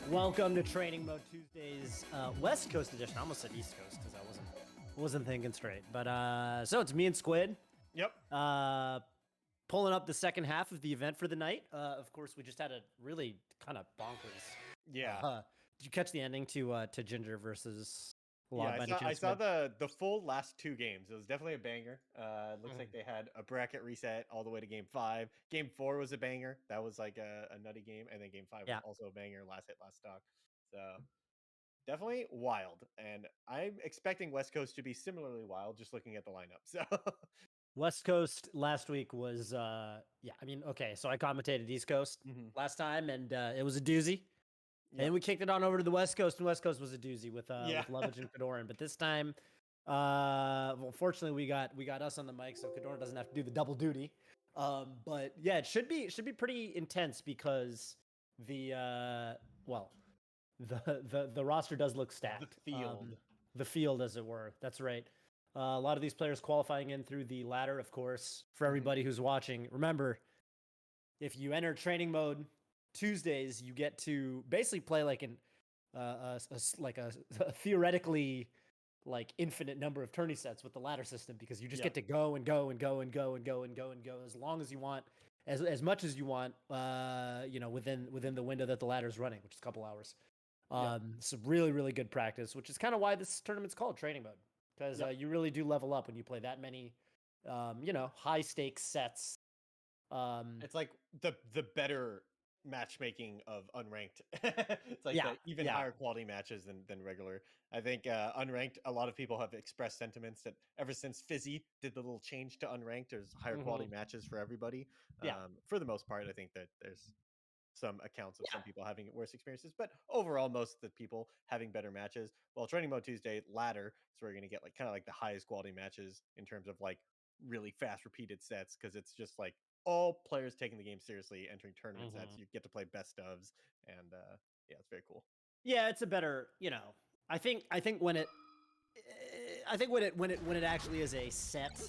Welcome to Training Mode Tuesdays, West Coast edition. I almost said East Coast because I wasn't thinking straight. But so it's me and Squid. Yep. Pulling up the second half of the event for the night. Of course, we just had a really kind of bonkers. Yeah. Did you catch the ending to Ginger versus? I saw the full last two games. It was definitely a banger. Looks like they had a bracket reset all the way to game 5. Game 4 was a banger. That was like a nutty game, and then game 5 was also a banger. Last hit, last stock. So definitely wild, and I'm expecting West Coast to be similarly wild. Just looking at the lineup. So West Coast last week was okay. So I commentated East Coast last time, and it was a doozy. Yep. And we kicked it on over to the West Coast, and West Coast was a doozy with Lovage and Kadoran. But this time, fortunately, we got us on the mic, so Kadoran doesn't have to do the double duty. But yeah, it should be pretty intense because the roster does look stacked. The field, as it were. That's right. A lot of these players qualifying in through the ladder, of course. For everybody who's watching, remember, if you enter training mode Tuesdays, you get to basically play like a theoretically like infinite number of tourney sets with the ladder system, because you just get to go and go and go and go and go and go and go as long as you want, as much as you want, within the window that the ladder's running, which is a couple hours. So really, really good practice, which is kind of why this tournament's called training mode, because you really do level up when you play that many, high stakes sets. It's like the better matchmaking of unranked. It's like higher quality matches than regular. I think unranked, a lot of people have expressed sentiments that ever since Fizzy did the little change to unranked, there's higher quality matches for everybody. For the most part, I think that there's some accounts of some people having worse experiences, but overall most of the people having better matches. Well, training mode Tuesday ladder is where you're going to get like kind of like the highest quality matches in terms of like really fast repeated sets, because it's just like all players taking the game seriously, entering tournament sets. You get to play best ofs, and it's very cool. Yeah, it's a better, I think when it actually is a set,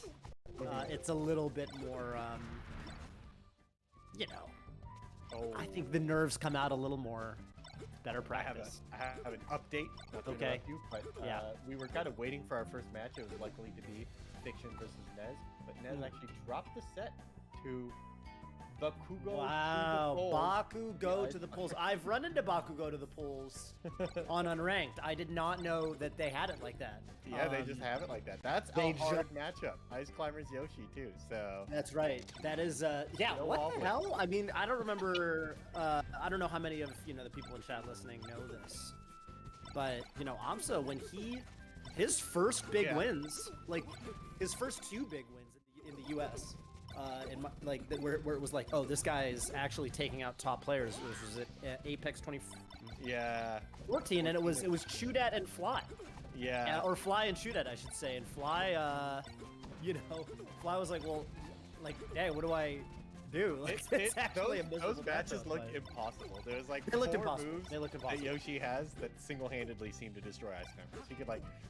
it's a little bit more, I think the nerves come out a little more. Better practice. I have an update. Okay. But we were kind of waiting for our first match. It was likely to be Fiction versus Nez, but Nez actually dropped the set to Bakugo. Wow, Bakugo to the polls. I've run into Bakugo to the polls on Unranked. I did not know that they had it like that. Yeah, they just have it like that. That's a hard matchup. Ice Climbers Yoshi too. So that's right. That is what the hell? I mean, I don't remember. I don't know how many of the people in chat listening know this, but Amsa, when his first big wins, like his first 2 big wins in the U.S. Where it was like, oh, this guy is actually taking out top players. Was it Apex 2014? And it was Chudat and Fly. Or Fly and Chudat, I should say. And Fly, Fly was like, well, like, hey, what do I do? Like, it's actually those matches look impossible. There's like they looked impossible. Moves that Yoshi has that single-handedly seem to destroy Ice Climbers. He could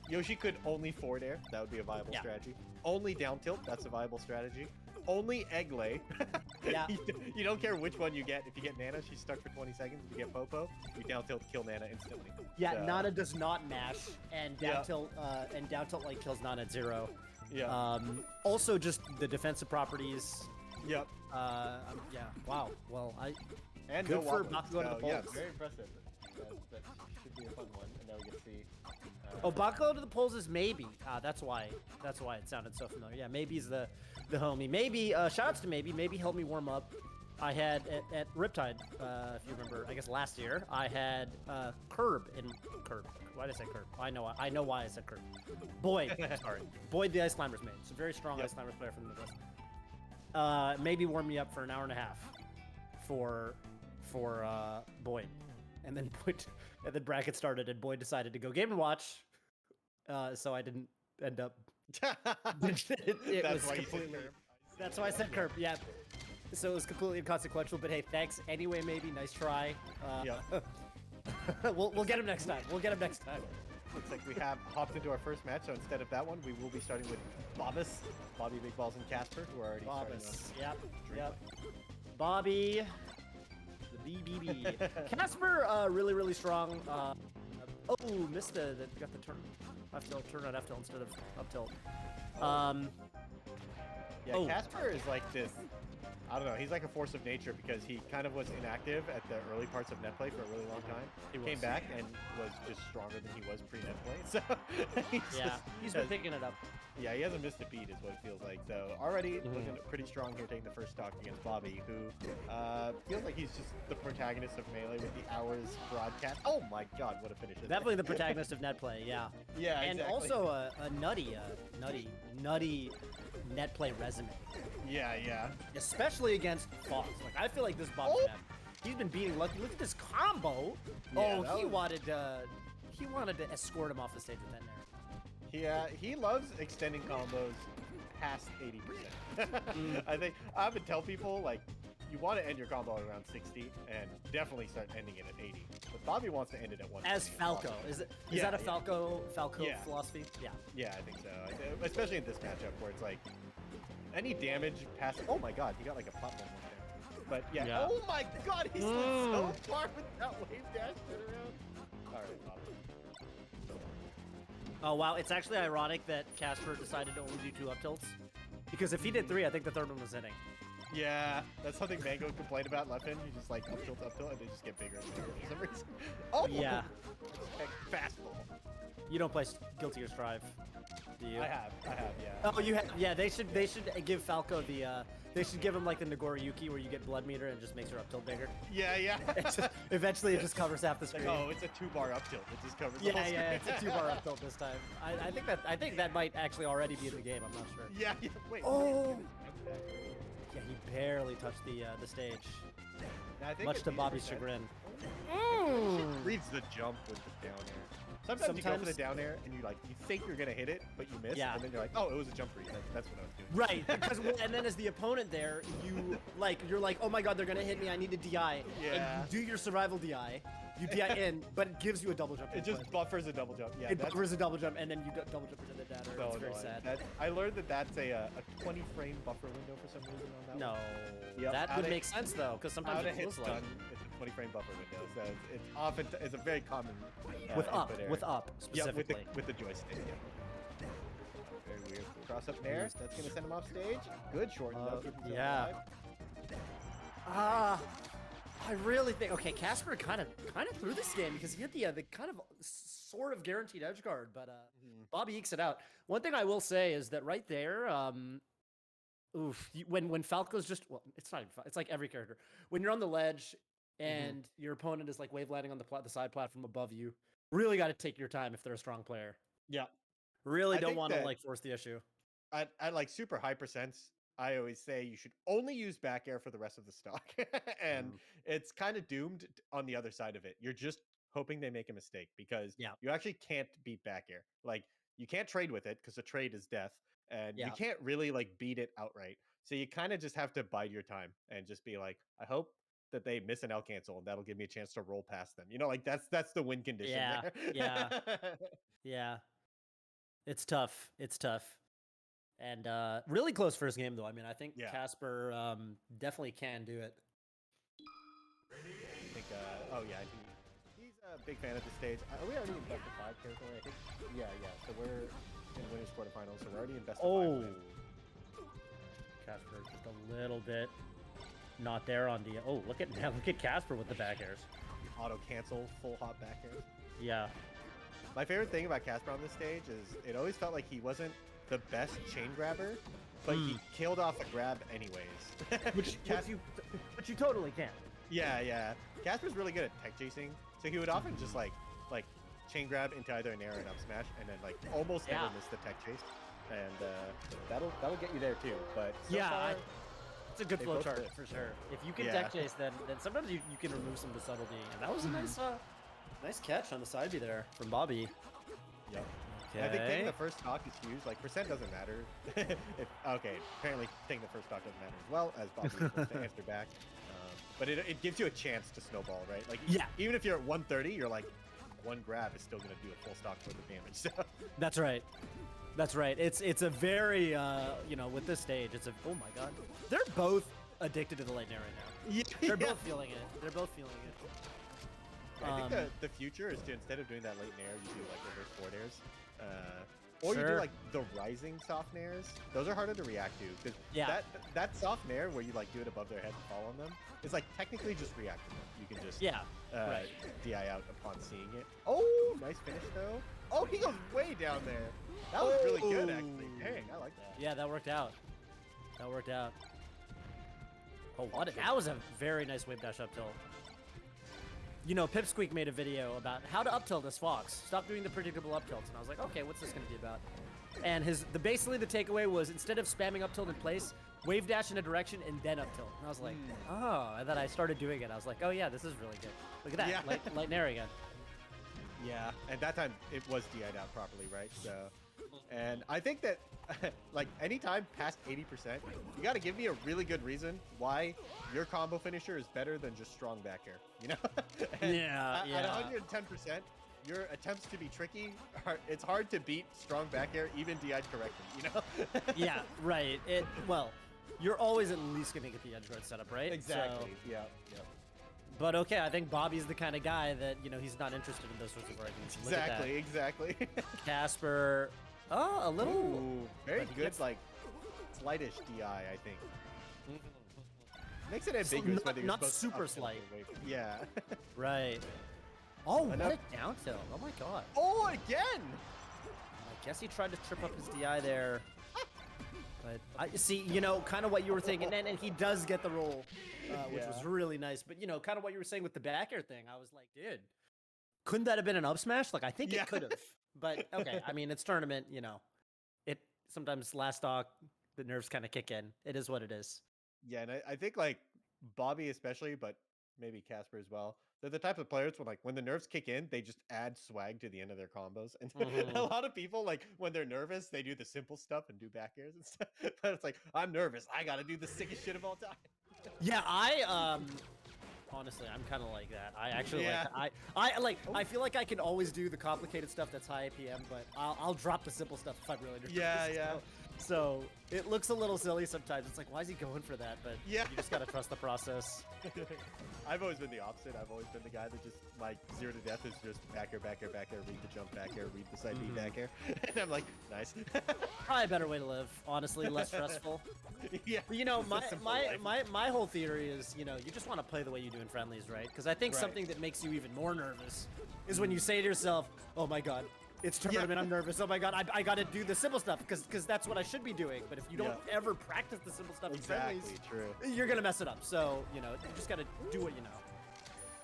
Yoshi could only forward air. That would be a viable strategy. Only down tilt. That's a viable strategy. Only egg lay. You don't care which one you get. If you get Nana, she's stuck for 20 seconds. If you get Popo, you down tilt kill Nana instantly. Yeah, Nana does not mash, and down tilt like kills Nana at 0. Also, just the defensive properties. Yep. Wow. Well, and good no for Bakugo to the polls. Yeah, very impressive. That should be a fun one, and now we get to see. Bakugo to the polls is maybe. That's why it sounded so familiar. Yeah, maybe's the homie. Maybe. Shoutouts to maybe. Maybe helped me warm up. I had at Riptide, if you remember, I guess last year, I had Curb. Why did I say Curb? I know why I said Curb. Boyd, sorry. Boyd, the Ice Climbers mate. It's a very strong Ice Climbers player from the Midwest. Maybe warm me up for an hour and a half for Boyd. And then bracket started, and Boyd decided to go Game & Watch. So I didn't end up. That's why I said Curb. Yeah. So it was completely inconsequential. But hey, thanks anyway. Maybe nice try. We'll get him next time. Looks like we have hopped into our first match. So instead of that one, we will be starting with Bobby Big Balls, and Casper, who are already starting. Yep. Bobby. The the BB. Casper, really, really strong. Oh, missed got the turn. F tilt, turn on F tilt instead of up tilt. Yeah, Casper is like this. I don't know. He's like a force of nature because he kind of was inactive at the early parts of net play for a really long time. He came back and was just stronger than he was pre-net play. So he's been picking it up. Yeah, he hasn't missed a beat, is what it feels like. So already looking pretty strong here, taking the first stock against Bobby, who feels like he's just the protagonist of Melee with the hours broadcast. Oh my God, what a finish! Definitely the protagonist of net play. Yeah. Yeah, and exactly. also a nutty net play resume. Yeah. Especially against Fox. Like I feel like this Bobby map, he's been beating Lucky. Look at this combo. Yeah, he wanted to escort him off the stage with that nair. He loves extending combos past 80%. I think I would tell people like you want to end your combo at around 60 and definitely start ending it at 80. But Bobby wants to end it at 120. As Falco, is that a Falco philosophy? Yeah. Yeah, I think so. Especially in this matchup where it's like any damage past. Oh my God, he got like a platform one there. But yeah. Oh my God, he slid so far with that wave dash turnaround. All right, Bobby. Oh wow, it's actually ironic that Casper decided to only do 2 up tilts. Because if he did 3, I think the third one was hitting. Yeah, that's something Mango complained about left in. You just like up tilt, and they just get bigger and bigger for some reason. Oh yeah. Fastball. You don't play Guilty Gear Strive, do you? I have, yeah. Oh, you have? Yeah, they should give Falco the they should give him like the Nagoriyuki where you get blood meter and it just makes your up tilt bigger. Yeah. Eventually it just covers half the screen. Like, oh, it's a 2-bar up tilt. It just covers the whole screen. Yeah, it's a 2-bar up tilt this time. I think that might actually already be in the game. I'm not sure. Yeah. Wait. Oh. Yeah, he barely touched the stage. Much to Bobby's chagrin. He reads the jump with the down air. Sometimes you go for the down air and you think you're gonna hit it, but you miss, and then you're like, oh, it was a jump read. That's what I was doing. Right, because and then as the opponent there, you're like, oh my God, they're gonna hit me. I need to DI. Yeah. And you do your survival DI. You DI in, but it gives you a double jump. It just buffers a double jump. Yeah. It buffers a double jump, and then you double jump into the data. So it's very sad. I learned that's a 20 frame buffer window for some reason on that. No. Yep. That would make sense though, because sometimes it feels like it's a 20 frame buffer window, so it's a very common with up specifically. Yeah, with the joystick. Yeah. Very weird. Cross up there. That's gonna send him off stage. Good short. Yeah. I really think Casper kind of threw this game because he had the kind of sort of guaranteed edge guard, but Bobby ekes it out. One thing I will say is that right there, when Falco's just it's not even, it's like every character when you're on the ledge and your opponent is like wave landing on the side platform above you, really got to take your time if they're a strong player. Yeah, really don't want to force the issue. I like super high percents. I always say you should only use back air for the rest of the stock. And it's kind of doomed on the other side of it. You're just hoping they make a mistake because you actually can't beat back air. Like you can't trade with it because a trade is death and you can't really beat it outright. So you kind of just have to bide your time and just be like, I hope that they miss an L cancel and that'll give me a chance to roll past them. That's the win condition. Yeah. It's tough. And really close first game, though. I mean, I think Casper definitely can do it. I think, he's a big fan of the stage. Are we already in best of 5 territory? I think, yeah. So we're in winners quarterfinals, so we're already in best of 5. Casper just a little bit not there on the. Oh, look at Casper with the back airs. Auto cancel, full hop back airs. Yeah. My favorite thing about Casper on this stage is it always felt like he wasn't the best chain grabber, but he killed off a grab anyways. which you totally can. Yeah. Casper's really good at tech chasing, so he would often just like chain grab into either an air or an up smash, and then almost never miss the tech chase, and that'll get you there too. But it's a good flow chart for sure. If you can tech chase, then sometimes you can remove some of the subtlety, and that was a nice catch on the side B there from Bobby. Yep. Okay. I think taking the first stock is huge. Percent doesn't matter. Apparently taking the first stock doesn't matter as well, as Bobby was supposed to answer back. But it gives you a chance to snowball, right? Even if you're at 130, you're like, one grab is still going to do a full stock worth of damage. So. That's right. It's a very, with this stage, oh my God. They're both addicted to the late nair right now. Yeah, They're both feeling it. They're both feeling it. I think the future is to, instead of doing that late nair, you do like reverse forward airs. Or you do like the rising soft nairs. Those are harder to react to because that soft nair where you like do it above their head and fall on them is like technically just reactable. You can just DI out upon seeing it. Oh, nice finish though. Oh, he goes way down there. That was really good actually. Dang, I like that. Yeah, that worked out. That worked out. Oh, what? That was a very nice wave dash up tilt. You know, Pipsqueak made a video about how to up tilt as Fox. Stop doing the predictable up tilts. And I was like, okay, what's this going to be about? And basically the takeaway was instead of spamming up tilt in place, wave dash in a direction and then up tilt. And I was like, oh. And then I started doing it. I was like, oh yeah, this is really good. Look at that, light nair again. Yeah, and that time it was DI'd out properly, right? So, and I think that like anytime past 80%, you got to give me a really good reason why your combo finisher is better than just strong back air, you know? At 110%, your attempts to be tricky, it's hard to beat strong back air, even DI'd correctly, you know? Yeah, right. Well, you're always at least going to get the edge guard setup, right? Exactly, so, yeah. But okay, I think Bobby's the kind of guy that, you know, he's not interested in those sorts of arguments. Exactly. Casper, a little... Ooh, very good, like, slightish DI, I think. Makes it ambiguous whether you're not supposed super to slight. Yeah. Right. Oh, what a down tilt. Oh my god. Oh, again! I guess he tried to trip up his DI there. But I see, you know, kind of what you were thinking, and he does get the roll, which was really nice. But, you know, kind of what you were saying with the back air thing, I was like, dude, couldn't that have been an up smash? Like, I think it could have. But, okay, I mean, it's tournament, you know. It sometimes last stock, the nerves kind of kick in. It is what it is. Yeah, and I think, like, Bobby especially, but maybe Casper as well, they're the type of players when the nerves kick in, they just add swag to the end of their combos. And a lot of people, like, when they're nervous, they do the simple stuff and do back airs and stuff. But it's like, I'm nervous. I got to do the sickest shit of all time. Yeah, honestly, I'm kind of like that. I actually I feel like I can always do the complicated stuff that's high APM, but I'll drop the simple stuff if I'm really nervous. Yeah. So it looks a little silly sometimes. It's like, why is he going for that? But you just gotta trust the process. I've always been the opposite. I've always been the guy that just, like, 0 to death is just back air, read the jump back air, read the side B back air. And I'm like, nice. Probably a better way to live, honestly, less stressful. Yeah. But, you know, my whole theory is, you know, you just want to play the way you do in friendlies, right? Because I think something that makes you even more nervous is when you say to yourself, oh my god, it's tournament, I'm nervous. Oh my god, I gotta do the simple stuff because that's what I should be doing. But if you don't ever practice the simple stuff in friendlies, you're gonna mess it up. So, you know, you just gotta do what you know.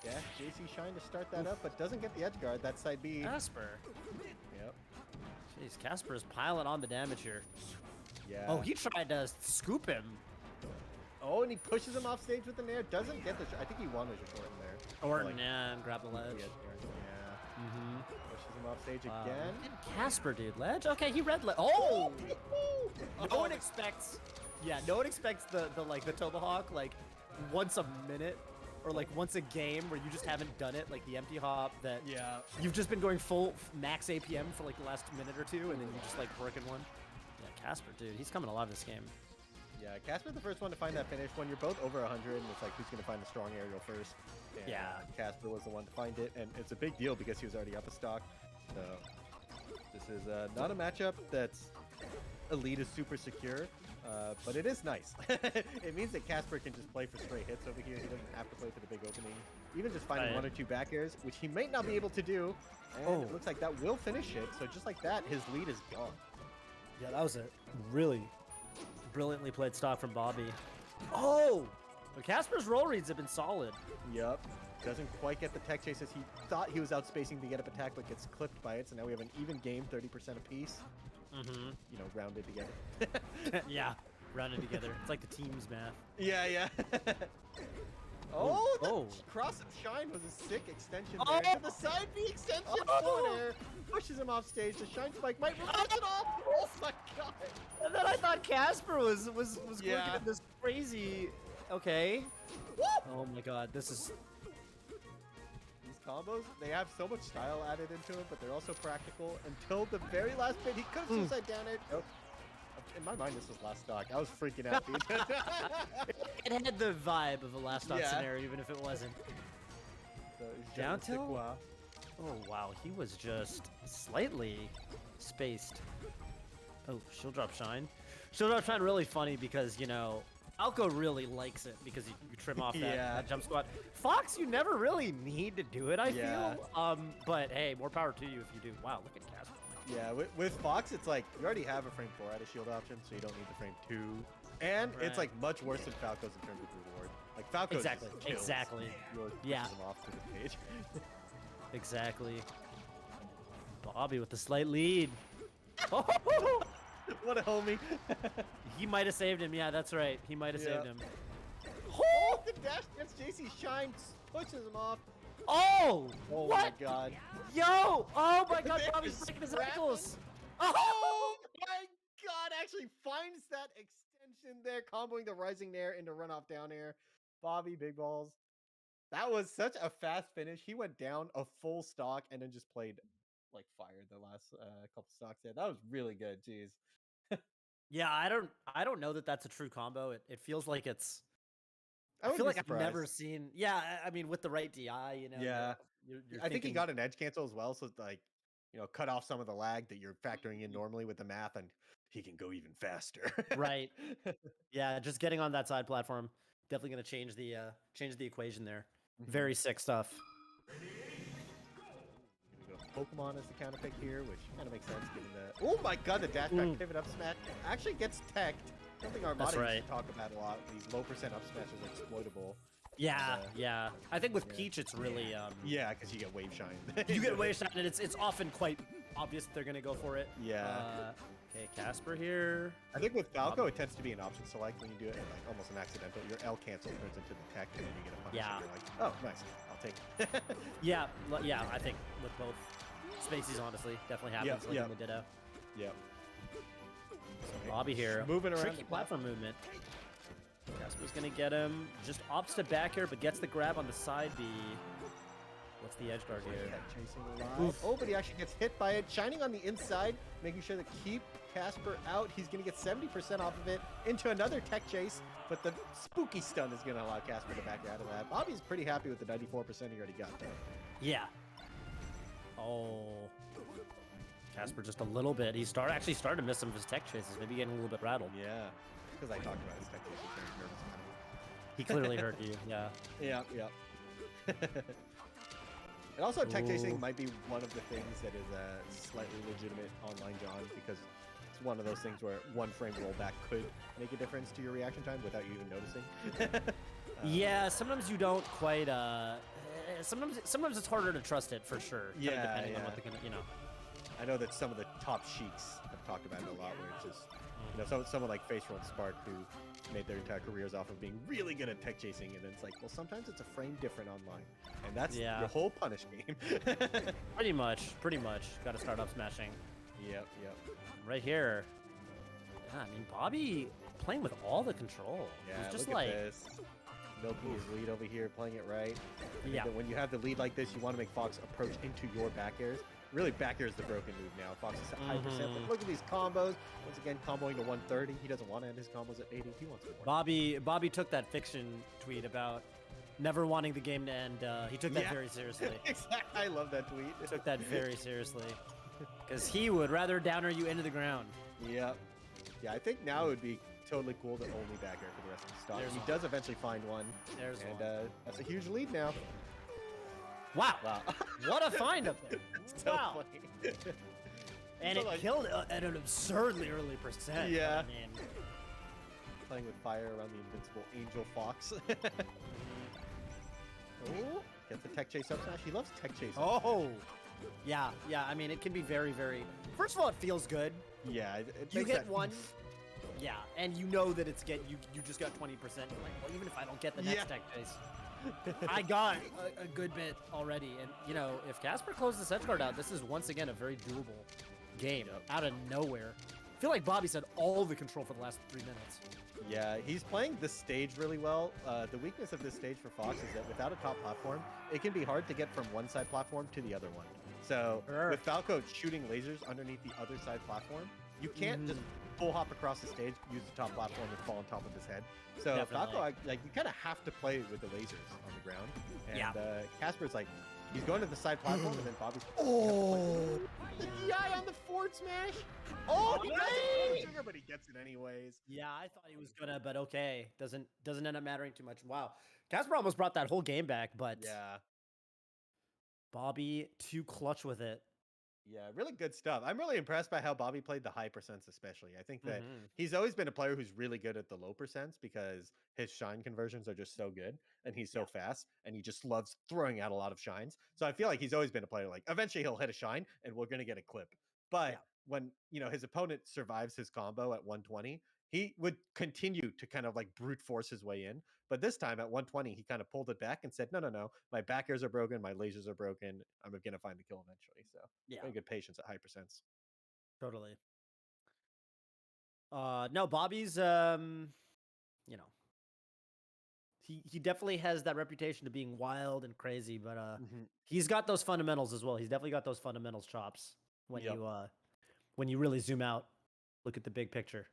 Yeah, JC Shine to start that up, but doesn't get the edge guard. That side B. Casper. Yep. Jeez, Casper is piling on the damage here. Yeah. Oh, he tried to scoop him. Oh, and he pushes him off stage with the nair. Doesn't get the. I think he wanted to short in there. Orton, and grab the ledge. Pushes him off stage again. Casper, dude, ledge. Okay, he read ledge. Oh! No one expects. Yeah, no one expects the tomahawk like once a minute or like once a game where you just haven't done it, like the empty hop that you've just been going full max APM for like the last minute or two, and then you just like working one. Yeah, Casper, dude, he's coming alive this game. Yeah, Casper the first one to find that finish when you're both over 100, and it's like who's gonna find the strong aerial first. And Casper was the one to find it, and it's a big deal because he was already up a stock. So this is not a matchup that's Elite is super secure, but it is nice. It means that Casper can just play for straight hits over here. He doesn't have to play for the big opening. Even just finding 1 or 2 back airs, which he might not be able to do. And it looks like that will finish it. So just like that, his lead is gone. Yeah, that was a really brilliantly played stock from Bobby. Oh! But Casper's roll reads have been solid. Yep. Doesn't quite get the tech chases. He thought he was outspacing the get up attack, but gets clipped by it. So now we have an even game, 30% apiece. You know, rounded together. Yeah, rounded together. It's like the team's math. Yeah. Cross of Shine was a sick extension there. To the side B extension forward air. Pushes him off stage. The Shine Spike might reverse it off. Oh my god. And then I thought Casper was working in this crazy... Okay. Woo! Oh my god, this is... These combos, they have so much style added into it, but they're also practical. Until the very last bit, he could have suicide down it. Nope. in my mind, this was last stock. I was freaking out, dude. It had the vibe of a last stock Yeah. scenario, even if it wasn't. Down tilt? Oh, wow. He was just slightly spaced. Oh, shield drop shine. Shield drop shine really funny because, you know, Falco really likes it because you trim off that jump squat. Fox, you never really need to do it, I feel. But hey, more power to you if you do. Wow, look at Casper. Yeah, with Fox, it's like you already have a frame 4 out of shield option, so you don't need the frame 2. And it's like much worse than Falco's in terms of reward. Like Falco's exactly. Yeah. Pushes him off to the page. Exactly. Bobby with the slight lead. Oh! What a homie. He might have saved him. Yeah, that's right. He might have saved him. Oh, the dash gets JC Shine, pushes him off. Oh! Oh what? my god. Yo! Oh my god, Bobby's breaking his ankles. Oh my god, actually finds that extension there, comboing the rising nair into runoff down air. Bobby, big balls. That was such a fast finish. He went down a full stock and then just played like fire the last couple stocks there. That was really good. Jeez. Yeah, I don't know that that's a true combo. It feels like it's. I would feel be like surprised. I've never seen. Yeah, I mean with the right DI, you know. Yeah. You're I think he thinking- got an edge cancel as well, so like, you know, cut off some of the lag that you're factoring in normally with the math, and he can go even faster. Right. Yeah, just getting on that side platform definitely going to change the equation there. Very sick stuff. Pokemon as the counter pick here, which kind of makes sense given the. Oh my god, the dash back pivot up smash actually gets teched. Something Armada used to talk about a lot. These low percent up smashes are exploitable. Yeah, yeah. I think with Peach, it's really yeah, because you get wave shine. You get wave shine, and it's often quite obvious that they're gonna go for it. Yeah. Okay, Casper here. I think with Falco, it tends to be an option select when you do it, like almost an accidental. Your L cancel turns into the tech, and then you get a punish. Yeah. And you're like, oh, nice. I'll take it. Yeah, I think with both spaces, honestly, definitely happens like in the Ditto. Yep. So Bobby here. Moving around. Tricky platform movement. Casper's gonna get him. Just opts to back here, but gets the grab on the side B. What's the edge guard here? Chasing alive. Oh, but he actually gets hit by it. Shining on the inside, making sure to keep Casper out. He's gonna get 70% off of it into another tech chase, but the spooky stun is gonna allow Casper to back out of that. Bobby's pretty happy with the 94% he already got though. Yeah. Oh. Casper just a little bit. He actually started to miss some of his tech chases, maybe getting a little bit rattled. Yeah. Because I talked about his tech chases, very nervous about him. He clearly hurt you, yeah. Yeah. And also, tech chasing might be one of the things that is a slightly legitimate online John, because it's one of those things where one frame rollback could make a difference to your reaction time without you even noticing. Yeah, sometimes you don't quite. Sometimes it's harder to trust it for sure. Yeah, depending on what they're gonna, you know. I know that some of the top sheiks have talked about it a lot, where it's just, you know, someone like Face Roll Spark who made their entire careers off of being really good at tech chasing, and then it's like, well, sometimes it's a frame different online, and that's your whole punish game. Pretty much. Got to start up smashing. Yep. Right here. Yeah, I mean, Bobby playing with all the control. Yeah, He's just look like at this. Milking his lead over here, playing it right. Yeah. When you have the lead like this, you want to make Fox approach into your back airs. Really, back air is the broken move now. Fox is at high percent, but look at these combos. Once again, comboing to 130. He doesn't want to end his combos at 80. He wants more. Bobby took that fiction tweet about never wanting the game to end. He took that very seriously. Exactly. I love that tweet. Took that very seriously. Because he would rather downer you into the ground. Yep. Yeah, I think now it would be totally cool to only back air for the rest of the stock. He does eventually find one. There's and one. That's a huge lead now. Wow. What a find up there. So wow. funny. And So it killed at an absurdly early percent. Yeah. I mean, playing with fire around the invincible Angel Fox. Oh, gets the tech chase up smash. He loves tech chase. Oh. Yeah. I mean, it can be very, very... First of all, it feels good. Yeah. You get one. Yeah, and you know that it's you just got 20%. You're like, well, even if I don't get the next tech chase, I got a good bit already. And, you know, if Casper closes the edge guard out, this is once again a very doable game out of nowhere. I feel like Bobby said all the control for the last 3 minutes. Yeah, he's playing this stage really well. The weakness of this stage for Fox is that without a top platform, it can be hard to get from one side platform to the other one. So with Falco shooting lasers underneath the other side platform, you can't just full hop across the stage, use the top platform, and fall on top of his head. So Definitely. Falco, like you kind of have to play with the lasers on the ground, and Casper's like he's going to the side platform, and then Bobby's the DI on the forward smash. Oh, he doesn't trigger, but he gets it anyways. Yeah, I thought he was gonna, but okay, doesn't end up mattering too much. Wow, Casper almost brought that whole game back, but yeah, Bobby too clutch with it. Yeah, really good stuff. I'm really impressed by how Bobby played the high percents, especially. I think that he's always been a player who's really good at the low percents because his shine conversions are just so good and he's so fast and he just loves throwing out a lot of shines. So I feel like he's always been a player like eventually he'll hit a shine and we're going to get a clip. But when, his opponent survives his combo at 120, he would continue to kind of like brute force his way in. But this time at 120, he kind of pulled it back and said, no. My back airs are broken. My lasers are broken. I'm going to find the kill eventually. So very good patience at high percents. Totally. No, Bobby's, he definitely has that reputation of being wild and crazy, but he's got those fundamentals as well. He's definitely got those fundamentals chops when you really zoom out, look at the big picture.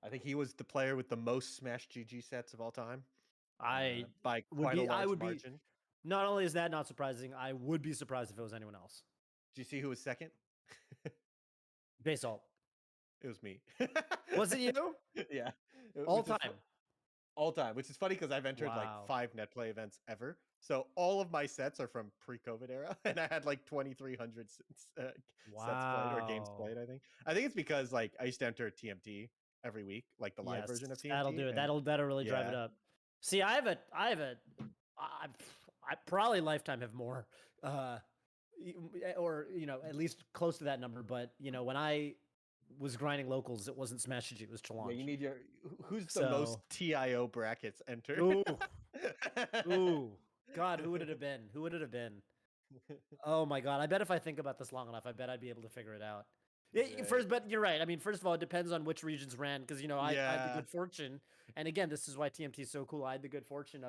I think he was the player with the most Smash GG sets of all time. By quite a large margin. Not only is that not surprising, I would be surprised if it was anyone else. Do you see who was second? Basalt. It was me. Was it you? Yeah. All time. All time, which is funny because I've entered like 5 net play events ever. So all of my sets are from pre-COVID era, and I had like 2,300 sets played or games played. I think it's because like I used to enter TMT every week, like the live version of TMT. That'll do it. That'll really drive it up. See, I probably lifetime have more, or at least close to that number. But when I was grinding locals, it wasn't Smash GG, it was Challenge. Yeah, you need who's the most TIO brackets entered? Ooh, God, who would it have been? Who would it have been? Oh my God, I bet if I think about this long enough, I bet I'd be able to figure it out. But you're right. I mean, first of all, it depends on which regions ran, because I had the good fortune, and again, this is why TMT is so cool. I had the good fortune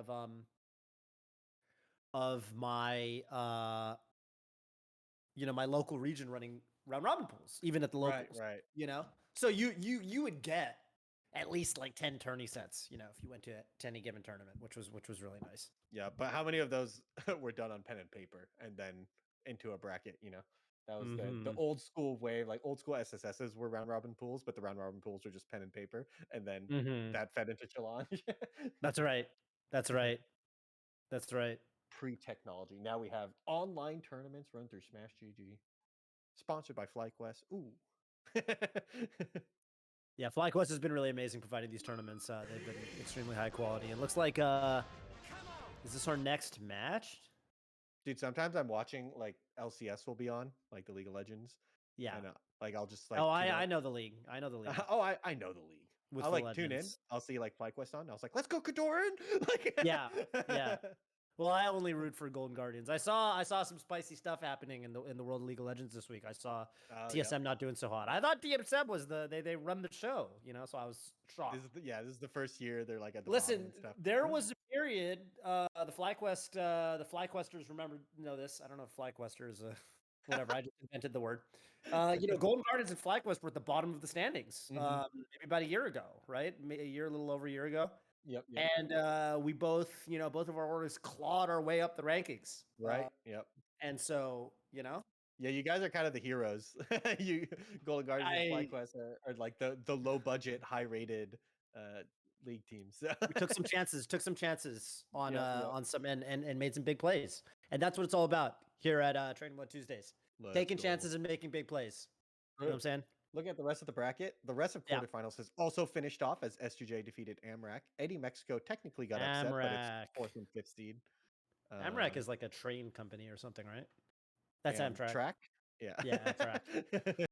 of my my local region running round robin pools, even at the locals. Right. So you would get at least like 10 tourney sets, if you went to any given tournament, which was really nice. Yeah, but how many of those were done on pen and paper and then into a bracket? That was the old school way. Like old school SSSs were round robin pools, but the round robin pools were just pen and paper, and then that fed into challenge. That's right. That's right. That's right. Pre-technology. Now we have online tournaments run through Smash GG, sponsored by FlyQuest. Ooh. Yeah, FlyQuest has been really amazing providing these tournaments. They've been extremely high quality. It looks like is this our next match? Dude, sometimes I'm watching like LCS will be on, like the League of Legends. Yeah. And like I'll just like I know the league. I know the league. I know the league. I'll like tune in. I'll see like FlyQuest on. I was like, let's go Kadoran. Like yeah. Well, I only root for Golden Guardians. I saw some spicy stuff happening in the world of League of Legends this week. I saw TSM not doing so hot. I thought TSM was they run the show, so I was shocked. This is the first year they're like at the Listen, and stuff. There was a period, the FlyQuesters know this. I don't know if FlyQuester is whatever. I just invented the word. Golden Guardians and FlyQuest were at the bottom of the standings maybe about a year ago, right? A little over a year ago. Yep. And we both, both of our orders clawed our way up the rankings. Right. Yep. And so, Yeah, you guys are kind of the heroes. You Golden Guardians and FlyQuest are like the low budget, high rated league teams. We took some chances on some and made some big plays. And that's what it's all about here at Training Mode Tuesdays. Taking chances and making big plays. You know what I'm saying? Look at the rest of the bracket. The rest of quarterfinals has also finished off as SGJ defeated AMRAC. Eddie Mexico technically got upset, but it's 4th and 5th seed. AMRAC is like a train company or something, right? That's Amtrak. Track? Yeah. Yeah, Amtrak.